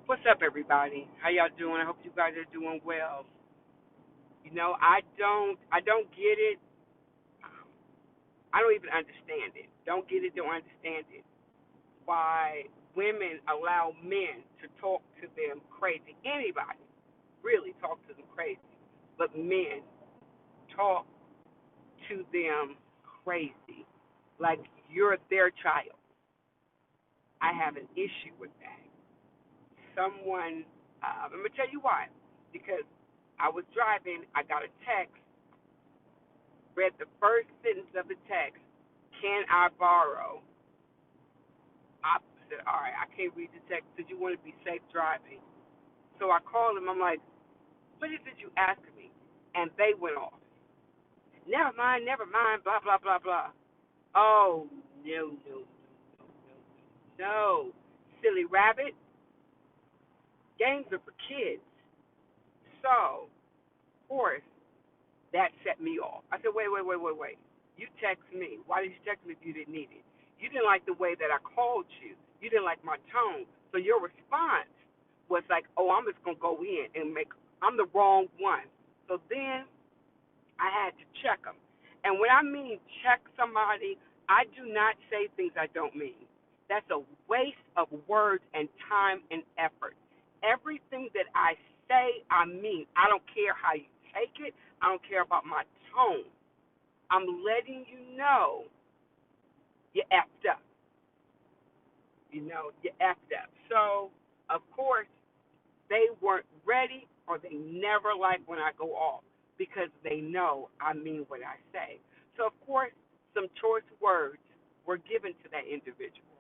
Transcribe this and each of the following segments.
What's up, everybody? How y'all doing? I hope you guys are doing well. I don't get it. Um, I don't even understand it. Don't get it. Don't understand it. Why women allow men to talk to them crazy? Anybody really talk to them crazy, but men talk to them crazy like you're their child. I have an issue with that. I'm gonna tell you why. Because I was driving, I got a text, read the first sentence of the text, can I borrow? I said, all right, I can't read the text because you want to be safe driving. So I called him, I'm like, what is it you asking me? And they went off. Never mind, blah, blah, blah, blah. Oh, no, no, no, no, no. Silly rabbit, games are for kids. So, of course, that set me off. I said, wait. You text me. Why did you text me if you didn't need it? You didn't like the way that I called you. You didn't like my tone. So your response was like, oh, I'm just going to go in and I'm the wrong one. So then I had to check them. And when I mean check somebody, I do not say things I don't mean. That's a waste of words and time and effort. Everything that I say, I mean. I don't care how you take it. I don't care about my tone. I'm letting you know you effed up. You effed up. So, of course, they weren't ready or they never like when I go off because they know I mean what I say. So, of course, some choice words were given to that individual.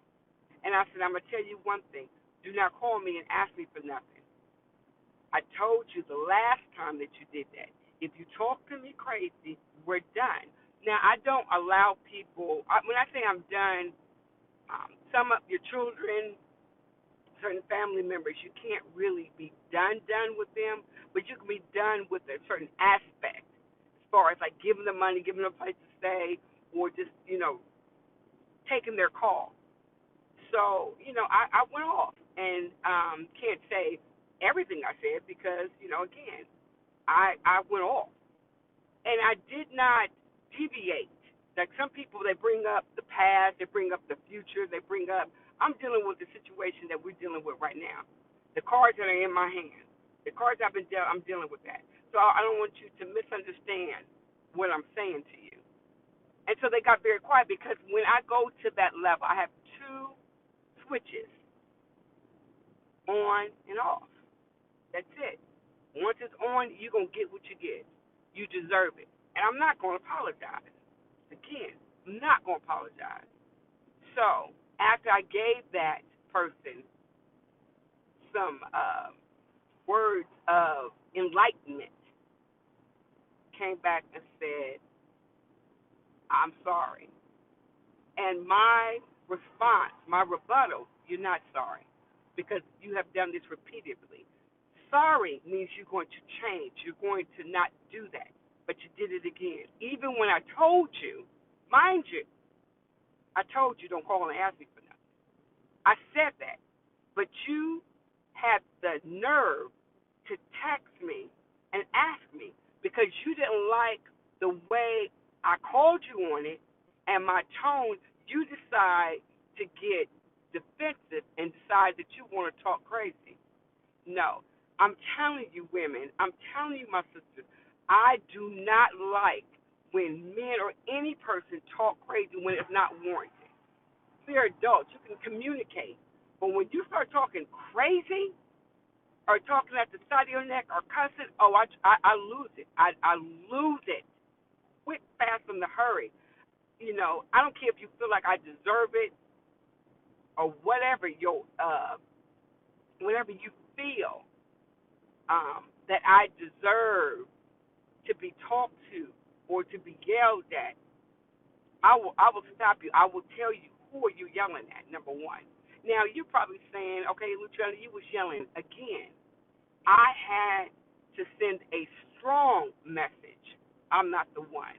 And I said, I'm going to tell you one thing. Do not call me and ask me for nothing. I told you the last time that you did that. If you talk to me crazy, we're done. Now, I don't allow people, when I say I'm done, some of your children, certain family members, you can't really be done with them, but you can be done with a certain aspect as far as like giving them money, giving them a place to stay, or just, taking their call. So, I went off and can't say everything I said because, again, I went off. And I did not deviate. Like some people, they bring up the past, they bring up the future, they bring up. I'm dealing with the situation that we're dealing with right now. The cards that are in my hand, the cards I've been dealt, I'm dealing with that. So I don't want you to misunderstand what I'm saying to you. And so they got very quiet because when I go to that level, I have two switches, on and off. That's it. Once it's on, you're going to get what you get. You deserve it. And I'm not going to apologize. Again, I'm not going to apologize. So, after I gave that person some words of enlightenment, came back and said, I'm sorry. And my response, my rebuttal, you're not sorry because you have done this repeatedly. Sorry means you're going to change. You're going to not do that. But you did it again. Even when I told you, mind you, I told you don't call and ask me for nothing. I said that. But you had the nerve to text me and ask me because you didn't like the way I called you on it and my tone. You decide to get defensive and decide that you want to talk crazy. No. I'm telling you, women, I'm telling you, my sisters, I do not like when men or any person talk crazy when it's not warranted. We're adults. You can communicate. But when you start talking crazy or talking at the side of your neck or cussing, I lose it. I lose it. Quick, fast, in the hurry. I don't care if you feel like I deserve it or whatever you feel that I deserve to be talked to or to be yelled at. I will stop you. I will tell you who are you yelling at. Number one. Now you're probably saying, okay, Luciana, you was yelling again. I had to send a strong message. I'm not the one.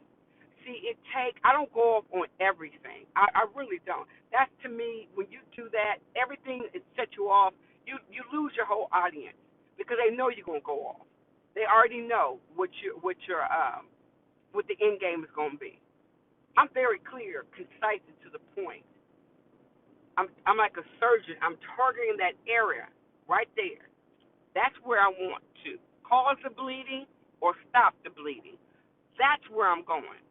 See, I don't go off on everything. I really don't. That's to me, when you do that, everything is set you off. You you lose your whole audience because they know you're gonna go off. They already know what the end game is gonna be. I'm very clear, concise, and to the point. I'm like a surgeon. I'm targeting that area right there. That's where I want to cause the bleeding or stop the bleeding. That's where I'm going.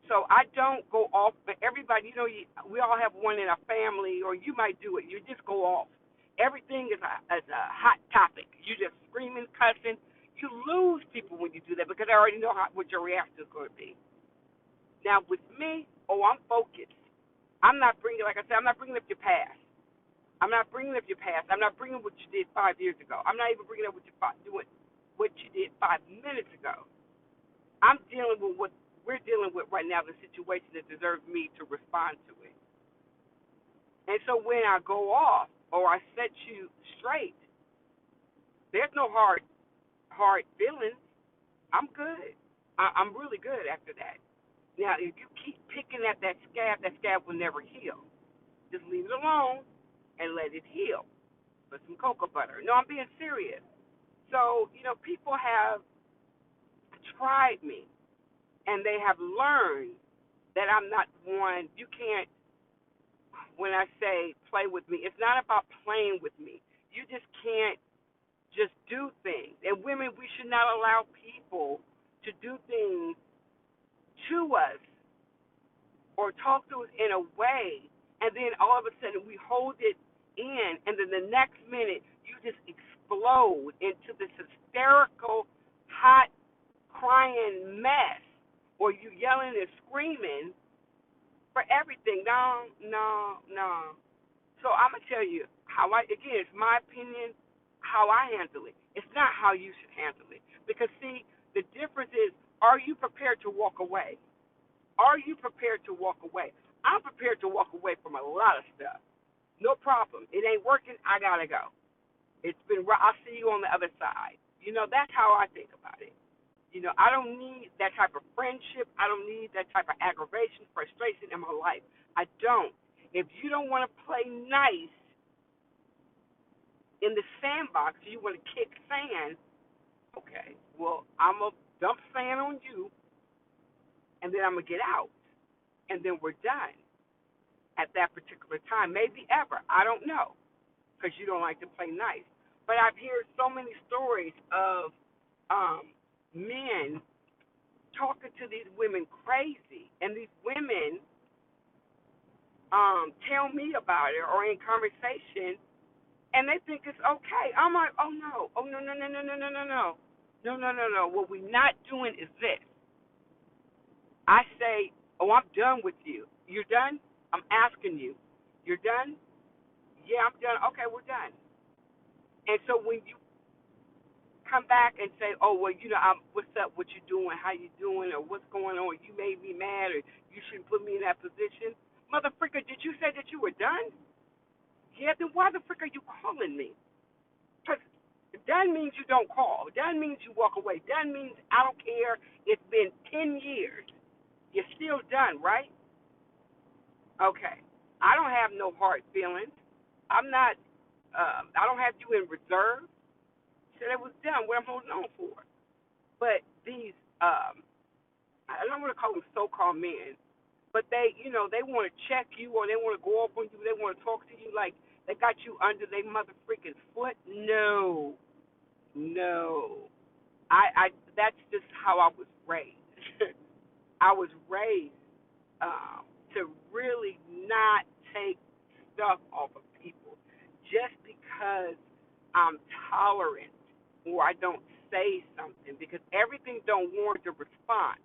So I don't go off, but everybody, we all have one in our family, or you might do it. You just go off. Everything is a hot topic. You just screaming, cussing. You lose people when you do that because they already know what your reaction is going to be. Now with me, I'm focused. I'm not bringing, like I said, I'm not bringing up your past. I'm not bringing up your past. I'm not bringing what you did 5 years ago. I'm not even bringing up what you did 5 minutes ago. I'm dealing with what we're dealing with right now, the situation that deserves me to respond to it. And so when I go off or I set you straight, there's no hard feelings. I'm good. I'm really good after that. Now, if you keep picking at that scab will never heal. Just leave it alone and let it heal. Put some cocoa butter. No, I'm being serious. So, people have tried me, and they have learned that I'm not one. You can't, when I say play with me, it's not about playing with me. You just can't just do things. And women, we should not allow people to do things to us or talk to us in a way, and then all of a sudden we hold it in, and then the next minute you just explode into this hysterical, hot, crying mess, or you yelling and screaming for everything. No. So I'm going to tell you again, it's my opinion, how I handle it. It's not how you should handle it. Because, see, the difference is, are you prepared to walk away? Are you prepared to walk away? I'm prepared to walk away from a lot of stuff. No problem. It ain't working. I got to go. It's been, I'll see you on the other side. That's how I think about it. I don't need that type of friendship. I don't need that type of aggravation, frustration in my life. I don't. If you don't want to play nice in the sandbox, you want to kick sand, okay, well, I'm going to dump sand on you, and then I'm going to get out, and then we're done at that particular time, maybe ever. I don't know, because you don't like to play nice. But I've heard so many stories of men talking to these women crazy, and these women tell me about it or in conversation, and they think it's okay. I'm like, oh no, no. What we're not doing is this. I say, I'm done with you. You're done? I'm asking you. You're done? Yeah, I'm done. Okay, we're done. And so when you come back and say, what's up, what you doing, how you doing, or what's going on, you made me mad, or you shouldn't put me in that position. Motherfucker, did you say that you were done? Yeah, then why the frick are you calling me? Because done means you don't call. Done means you walk away. Done means I don't care. It's been 10 years. You're still done, right? Okay. I don't have no hard feelings. I don't have you in reserve. Said it was done. What I'm holding on for. But these, I don't want to call them so-called men, but they want to check you, or they want to go up on you. They want to talk to you like they got you under their mother freaking foot. No. That's just how I was raised. I was raised to really not take stuff off of people just because I'm tolerant or I don't say something, because everything don't warrant a response.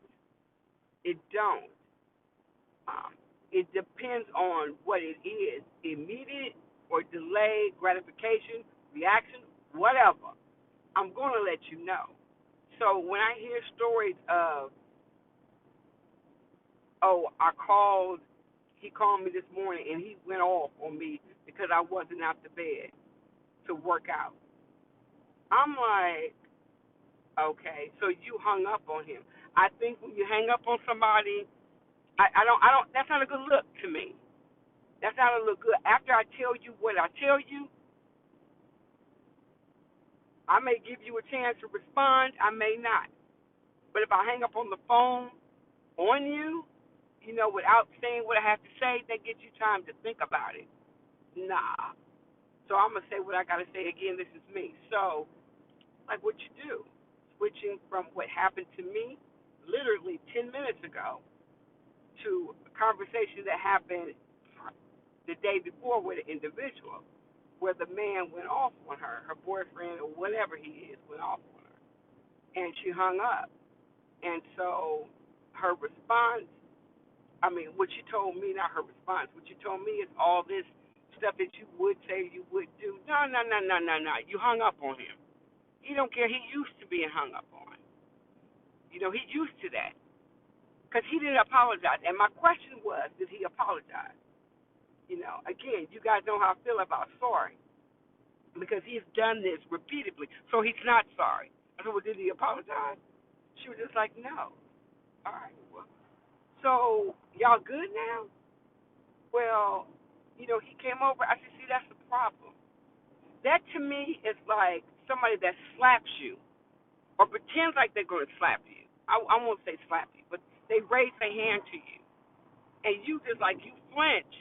It don't. It depends on what it is, immediate or delayed gratification, reaction, whatever. I'm going to let you know. So when I hear stories of, he called me this morning and he went off on me because I wasn't out the bed to work out. I'm like, okay, so you hung up on him. I think when you hang up on somebody, I don't, that's not a good look to me. That's not a look good. After I tell you what I tell you, I may give you a chance to respond, I may not. But if I hang up on the phone on you, without saying what I have to say, that gives you time to think about it. Nah. So I'm going to say what I got to say again. This is me. So, like what you do, switching from what happened to me literally 10 minutes ago to a conversation that happened the day before with an individual where the man went off on her, her boyfriend or whatever he is went off on her. And she hung up. And so her response, what you told me, not her response, what you told me is all this stuff that you would say you would do. No, no, no, no, no, no. You hung up on him. He don't care. He used to being hung up on. He used to that. Because he didn't apologize. And my question was, did he apologize? Again, you guys know how I feel about sorry. Because he's done this repeatedly. So he's not sorry. I said, well, did he apologize? She was just like, no. All right, well. So, y'all good now? Well, he came over. I said, see, that's the problem. That to me is like somebody that slaps you or pretends like they're going to slap you. I won't say slap you, but they raise their hand to you. And you just like, you flinch.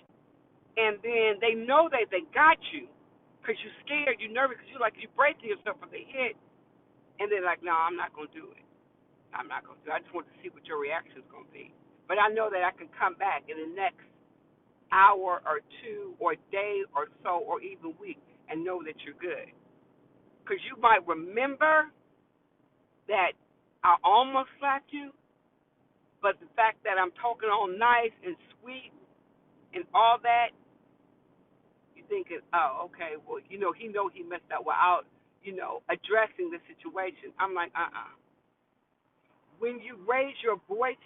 And then they know that they got you because you're scared, you're nervous, because you breaking yourself if they hit. And they're like, no, I'm not going to do it. I'm not going to do it. I just want to see what your reaction is going to be. But I know that I can come back in the next hour or two or day or so or even week and know that you're good. Because you might remember that I almost slapped you, but the fact that I'm talking all nice and sweet and all that, you're thinking, oh, okay, well, he know he messed up without, addressing the situation. I'm like, When you raise your voice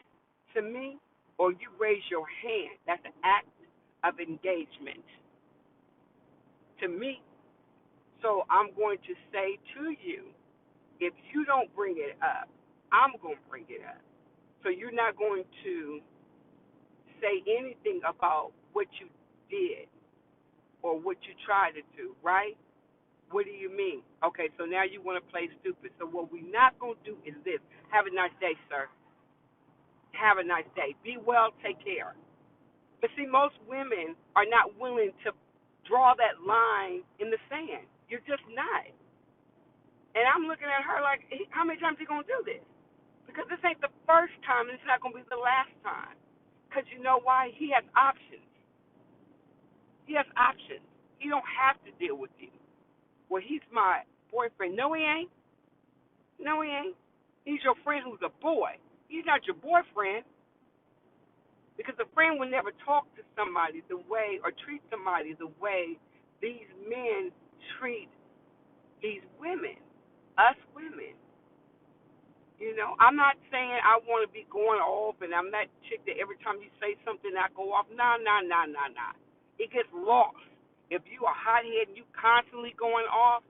to me or you raise your hand, that's an act of engagement to me. So I'm going to say to you, if you don't bring it up, I'm going to bring it up. So you're not going to say anything about what you did or what you tried to do, right? What do you mean? Okay, so now you want to play stupid. So what we're not going to do is this. Have a nice day, sir. Have a nice day. Be well, take care. But see, most women are not willing to draw that line in the sand. You're just not. And I'm looking at her like, how many times are you going to do this? Because this ain't the first time, and it's not going to be the last time. Because you know why? He has options. He has options. He don't have to deal with you. Well, he's my boyfriend. No, he ain't. No, he ain't. He's your friend who's a boy. He's not your boyfriend. Because a friend will never talk to somebody the way or treat somebody the way these men treat these women, us women. I'm not saying I want to be going off and I'm that chick that every time you say something I go off. Nah. It gets lost. If you are hothead and you constantly going off,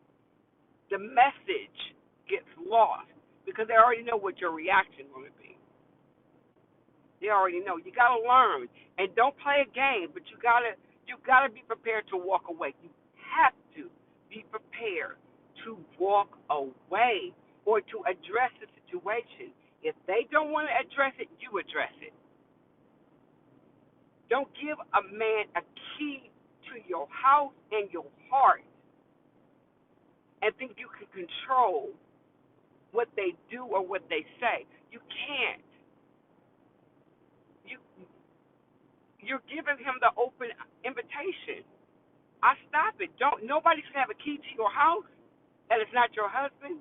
the message gets lost because they already know what your reaction is going to be. They already know. You got to learn. And don't play a game, but you got to be prepared to walk away. You have to be prepared to walk away or to address the situation. If they don't want to address it, you address it. Don't give a man a key to your house and your heart and think you can control what they do or what they say. You can't. You're giving him the open invitation. I stop it. Nobody should have a key to your house that is not your husband.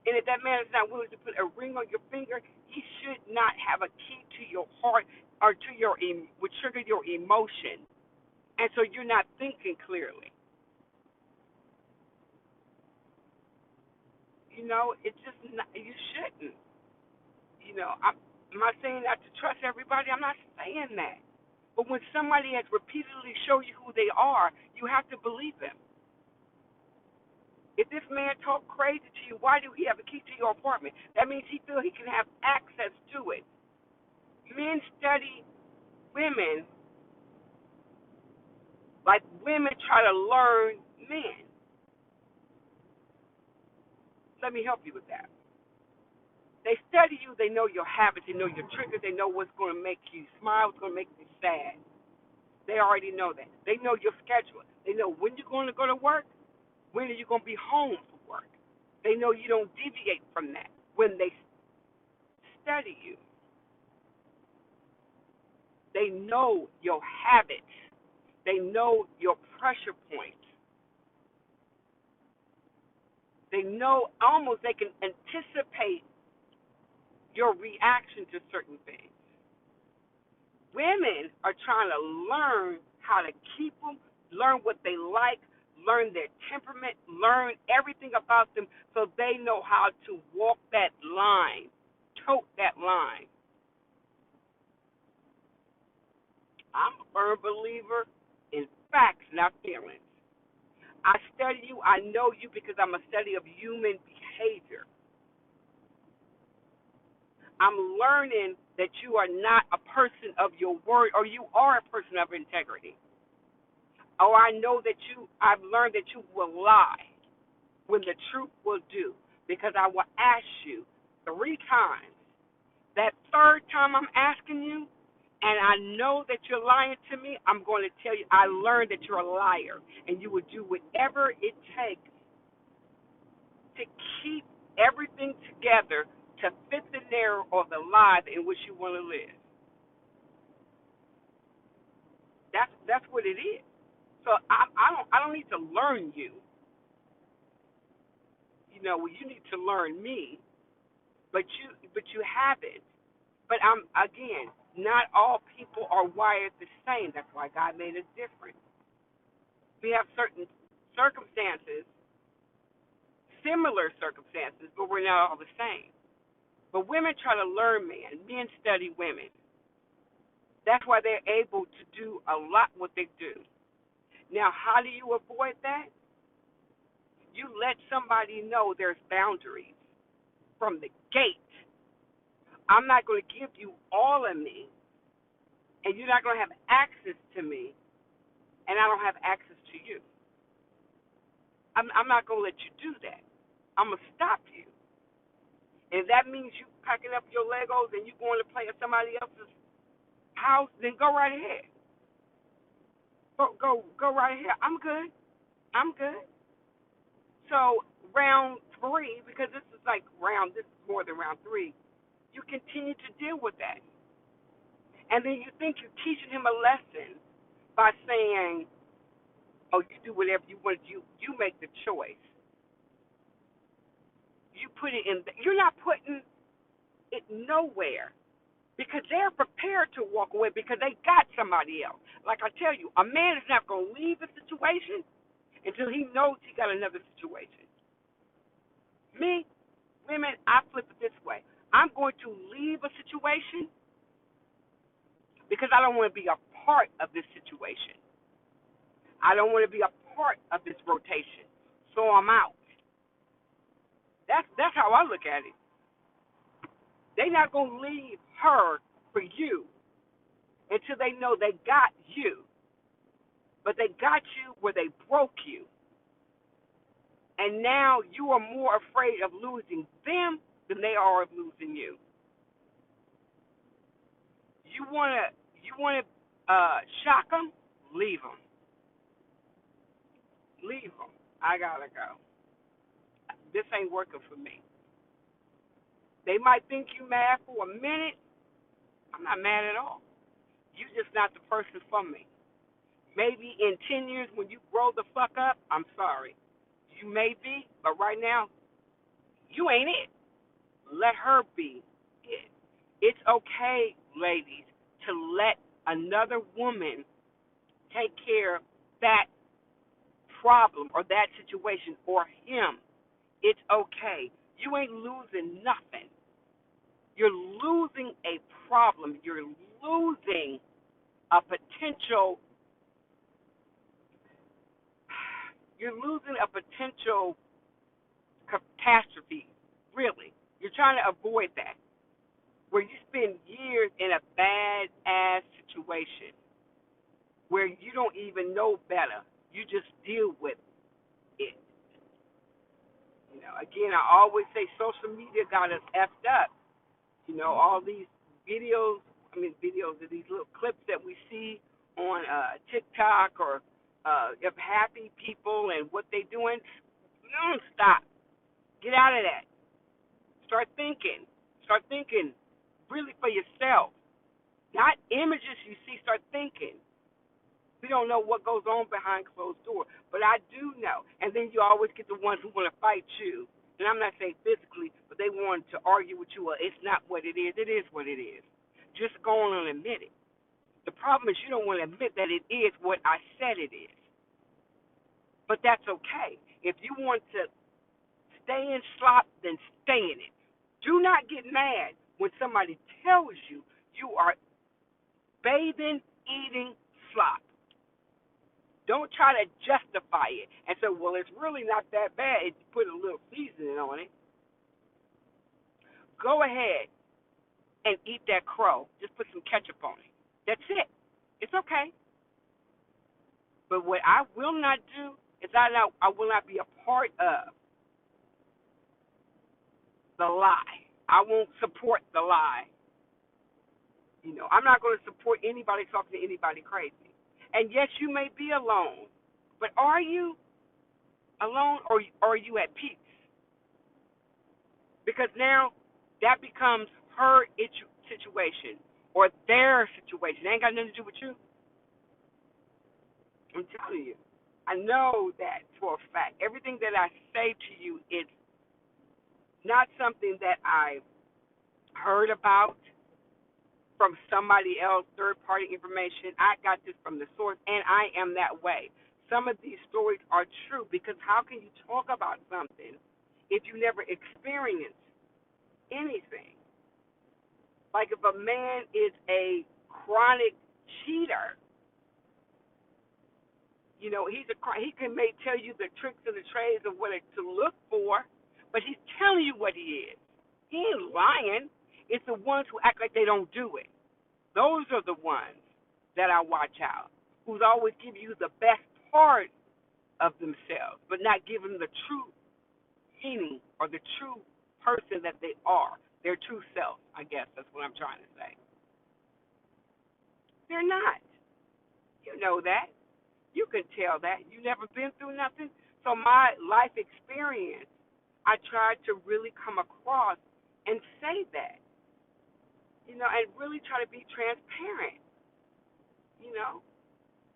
And if that man is not willing to put a ring on your finger, he should not have a key to your heart or to would trigger your emotion. And so you're not thinking clearly. It's just not, you shouldn't. I'm not saying not to trust everybody. I'm not saying that. But when somebody has repeatedly shown you who they are, you have to believe them. If this man talk crazy to you, why do he have a key to your apartment? That means he feels he can have access to it. Men study women like women try to learn men. Let me help you with that. They study you. They know your habits. They know your triggers. They know what's going to make you smile, what's going to make you sad. They already know that. They know your schedule. They know when you're going to go to work, when are you going to be home from work. They know you don't deviate from that. When they study you, they know your habits. They know your pressure points. They know almost they can anticipate your reaction to certain things. Women are trying to learn how to keep them, learn what they like, learn their temperament, learn everything about them so they know how to walk that line, tote that line. I'm a firm believer in facts, not feelings. I study you, I know you because I'm a study of human behavior. I'm learning that you are not a person of your word, or you are a person of integrity. Or I know that I've learned that you will lie when the truth will do, because I will ask you 3 times. That third time I'm asking you, and I know that you're lying to me, I'm going to tell you, I learned that you're a liar, and you will do whatever it takes to keep everything together to fit the narrative or the lie in which you want to live. That's what it is. So I don't need to learn you. You know, well, you need to learn me, but you haven't. But again, not all people are wired the same. That's why God made us different. We have certain circumstances, similar circumstances, but we're not all the same. But women try to learn men study women. That's why they're able to do a lot what they do. Now, how do you avoid that? You let somebody know there's boundaries from the gate. I'm not going to give you all of me, and you're not going to have access to me, and I don't have access to you. I'm not going to let you do that. I'm going to stop you. If that means you packing up your Legos and you going to play at somebody else's house, then go right ahead. Go right ahead. I'm good. So round 3, because this is more than round 3, you continue to deal with that. And then you think you're teaching him a lesson by saying, oh, you do whatever you want. You make the choice. You put it in. You're not putting it nowhere, because they're prepared to walk away because they got somebody else. Like I tell you, a man is not going to leave a situation until he knows he got another situation. Me, women, I flip it this way. I'm going to leave a situation because I don't want to be a part of this situation. I don't want to be a part of this rotation. So I'm out. That's how I look at it. They're not going to leave her for you until they know they got you. But they got you where they broke you. And now you are more afraid of losing them than they are of losing you. You wanna shock them? Leave them. Leave them. I gotta go. This ain't working for me. They might think you mad for a minute. I'm not mad at all. You just not the person for me. Maybe in 10 years when you grow the fuck up, I'm sorry. You may be, but right now, you ain't it. Let her be it. It's okay, ladies, to let another woman take care of that problem or that situation or him. It's okay. You ain't losing nothing. You're losing a problem. You're losing a potential. You're losing a potential catastrophe. Really, you're trying to avoid that, where you spend years in a bad ass situation where you don't even know better. You just deal with it. Again, I always say social media got us effed up. All these videos, videos of these little clips that we see on TikTok or of happy people and what they doing. No, stop. Get out of that. Start thinking. Start thinking really for yourself. Not images you see. Start thinking. We don't know what goes on behind closed doors, but I do know. And then you always get the ones who want to fight you. And I'm not saying physically, but they want to argue with you. Well, it's not what it is. It is what it is. Just go on and admit it. The problem is you don't want to admit that it is what I said it is. But that's okay. If you want to stay in slop, then stay in it. Do not get mad when somebody tells you you are bathing, eating slop. Don't try to justify it and say, well, it's really not that bad if you put a little seasoning on it. Go ahead and eat that crow. Just put some ketchup on it. That's it. It's okay. But what I will not do is I will not be a part of the lie. I won't support the lie. I'm not going to support anybody talking to anybody crazy. And yes, you may be alone, but are you alone or are you at peace? Because now that becomes her situation or their situation. It ain't got nothing to do with you. I'm telling you. I know that for a fact. Everything that I say to you is not something that I heard about from somebody else, third-party information. I got this from the source, and I am that way. Some of these stories are true because how can you talk about something if you never experienced anything? Like if a man is a chronic cheater, he may tell you the tricks and the trades of what to look for, but he's telling you what he is. He ain't lying. It's the ones who act like they don't do it. Those are the ones that I watch out, who's always giving you the best part of themselves, but not giving the true meaning or the true person that they are, their true self, I guess that's what I'm trying to say. They're not. You know that. You can tell that. You never been through nothing. So my life experience, I tried to really come across and say that. And really try to be transparent,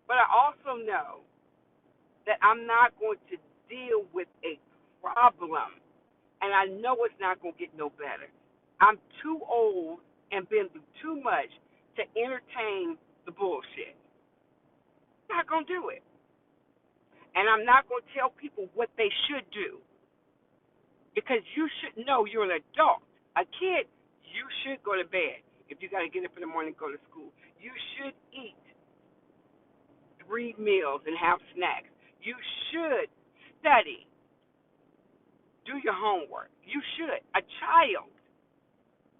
But I also know that I'm not going to deal with a problem, and I know it's not going to get no better. I'm too old and been through too much to entertain the bullshit. I'm not going to do it. And I'm not going to tell people what they should do because you should know you're an adult. A kid, you should go to bed. If you got to get up in the morning and go to school, you should eat 3 meals and have snacks. You should study. Do your homework. You should. A child,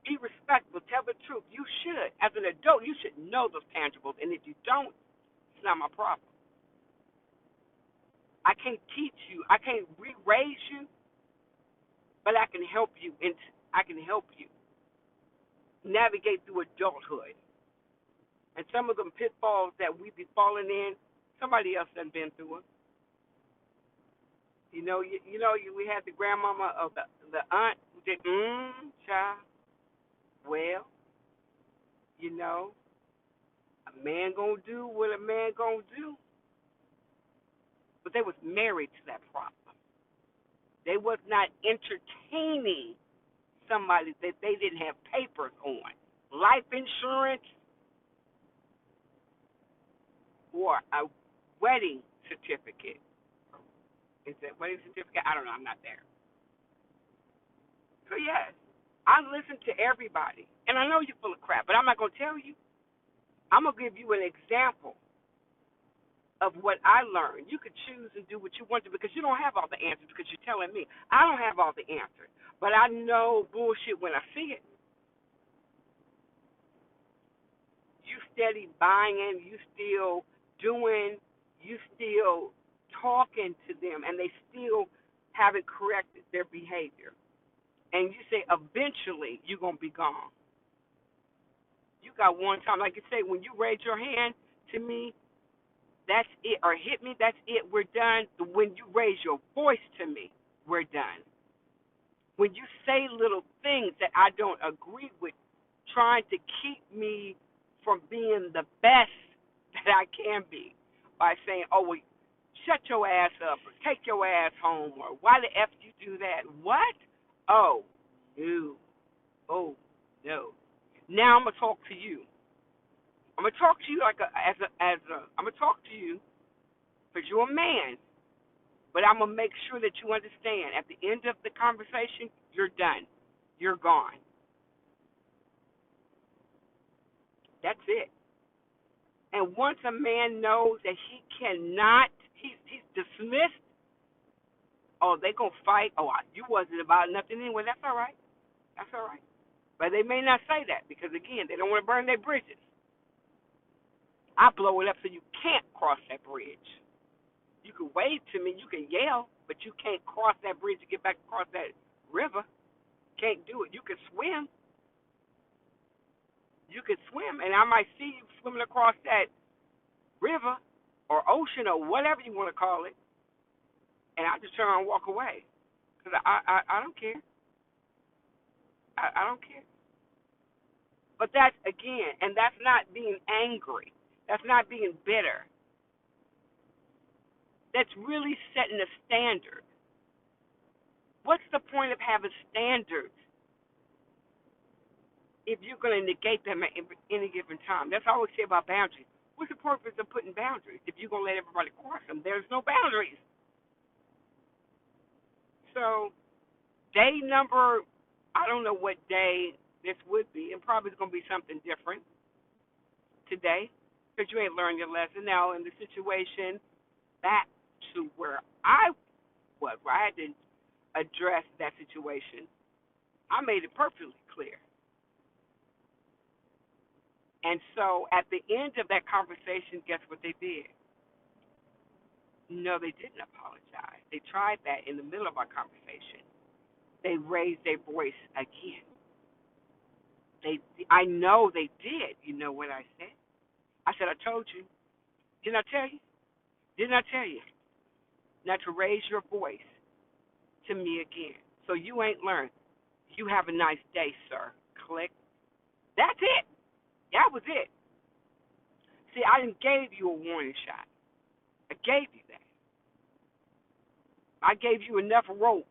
be respectful. Tell the truth. You should. As an adult, you should know those tangibles. And if you don't, it's not my problem. I can't teach you. I can't re-raise you, but I can help you. And I can help you navigate through adulthood. And some of them pitfalls that we be falling in, somebody else done been through them. We had the grandmama of the aunt who said, child, well, a man gonna do what a man gonna do. But they was married to that problem. They was not entertaining somebody that they didn't have papers on. Life insurance or a wedding certificate. Is that wedding certificate? I don't know. I'm not there. So, yes, I listen to everybody. And I know you're full of crap, but I'm not going to tell you. I'm going to give you an example of what I learned. You could choose and do what you want to because you don't have all the answers because you're telling me. I don't have all the answers, but I know bullshit when I see it. You steady buying, you still doing, you still talking to them, and they still haven't corrected their behavior. And you say eventually you're going to be gone. You got one time. Like you say, when you raise your hand to me, that's it. Or hit me, that's it. We're done. When you raise your voice to me, we're done. When you say little things that I don't agree with, trying to keep me from being the best that I can be by saying, oh, well, shut your ass up or take your ass home or why the F you do that? What? Oh, no. Oh, no. Now I'm going to talk to you. I'm going to talk to you I'm going to talk to you because you're a man, but I'm going to make sure that you understand at the end of the conversation, you're done. You're gone. That's it. And once a man knows that he cannot, he's dismissed. Oh, they gonna fight. Oh, you wasn't about nothing anyway. That's all right. That's all right. But they may not say that because again, they don't want to burn their bridges. I blow it up so you can't cross that bridge. You can wave to me, you can yell, but you can't cross that bridge to get back across that river. Can't do it. You can swim. You can swim, and I might see you swimming across that river or ocean or whatever you want to call it, and I just turn around and walk away because I don't care. I don't care. But that's, again, and that's not being angry. That's not being bitter. That's really setting a standard. What's the point of having standards if you're going to negate them at any given time? That's what I always say about boundaries. What's the purpose of putting boundaries if you're going to let everybody cross them? There's no boundaries. So day number, I don't know what day this would be, and probably it's going to be something different today because you ain't learned your lesson. Now, in the situation back to where I was, where I had to address that situation, I made it perfectly clear. And so at the end of that conversation, guess what they did? No, they didn't apologize. They tried that in the middle of our conversation. They raised their voice again. I know they did. You know what I said? I said, I told you. Didn't I tell you? Didn't I tell you not to raise your voice to me again? So you ain't learned. You have a nice day, sir. Click. That's it. That was it. See, I didn't gave you a warning shot. I gave you that. I gave you enough rope.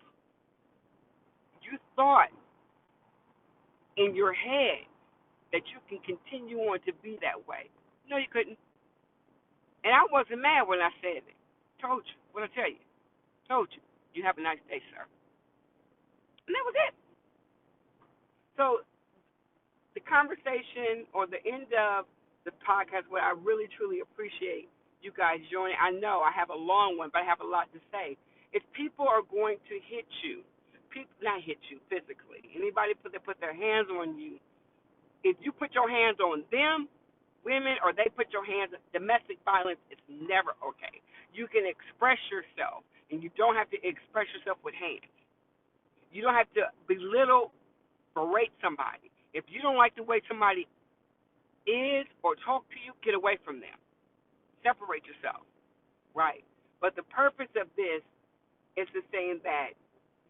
You thought in your head that you can continue on to be that way. No, you couldn't. And I wasn't mad when I said it. Told you. What I tell you? Told you. You have a nice day, sir. And that was it. So the conversation or the end of the podcast, what I really, truly appreciate you guys joining. I know I have a long one, but I have a lot to say. If people are going to hit you, not hit you physically, anybody put their hands on you, if you put your hands on them, women, or they put your hands, domestic violence is never okay. You can express yourself, and you don't have to express yourself with hands. You don't have to belittle, berate somebody. If you don't like the way somebody is or talk to you, get away from them. Separate yourself, right? But the purpose of this is to saying that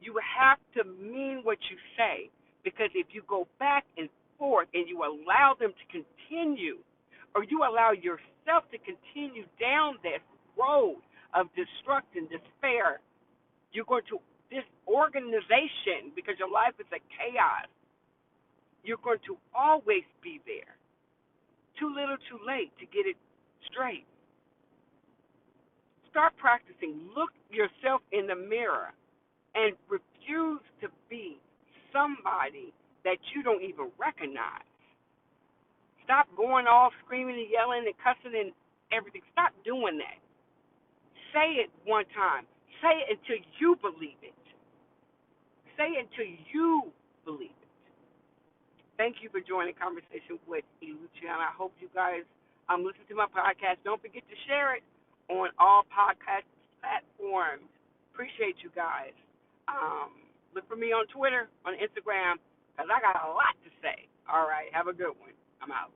you have to mean what you say, because if you go back and forth and you allow them to continue, or you allow yourself to continue down this road of destruction, despair, you're going to disorganization, because your life is a chaos. You're going to always be there. Too little, too late to get it straight. Start practicing. Look yourself in the mirror and refuse to be somebody that you don't even recognize. Stop going off screaming and yelling and cussing and everything. Stop doing that. Say it one time. Say it until you believe it. Say it until you believe it. Thank you for joining Conversation with Luciana. I hope you guys listen to my podcast. Don't forget to share it on all podcast platforms. Appreciate you guys. Look for me on Twitter, on Instagram, because I got a lot to say. All right. Have a good one. I'm out.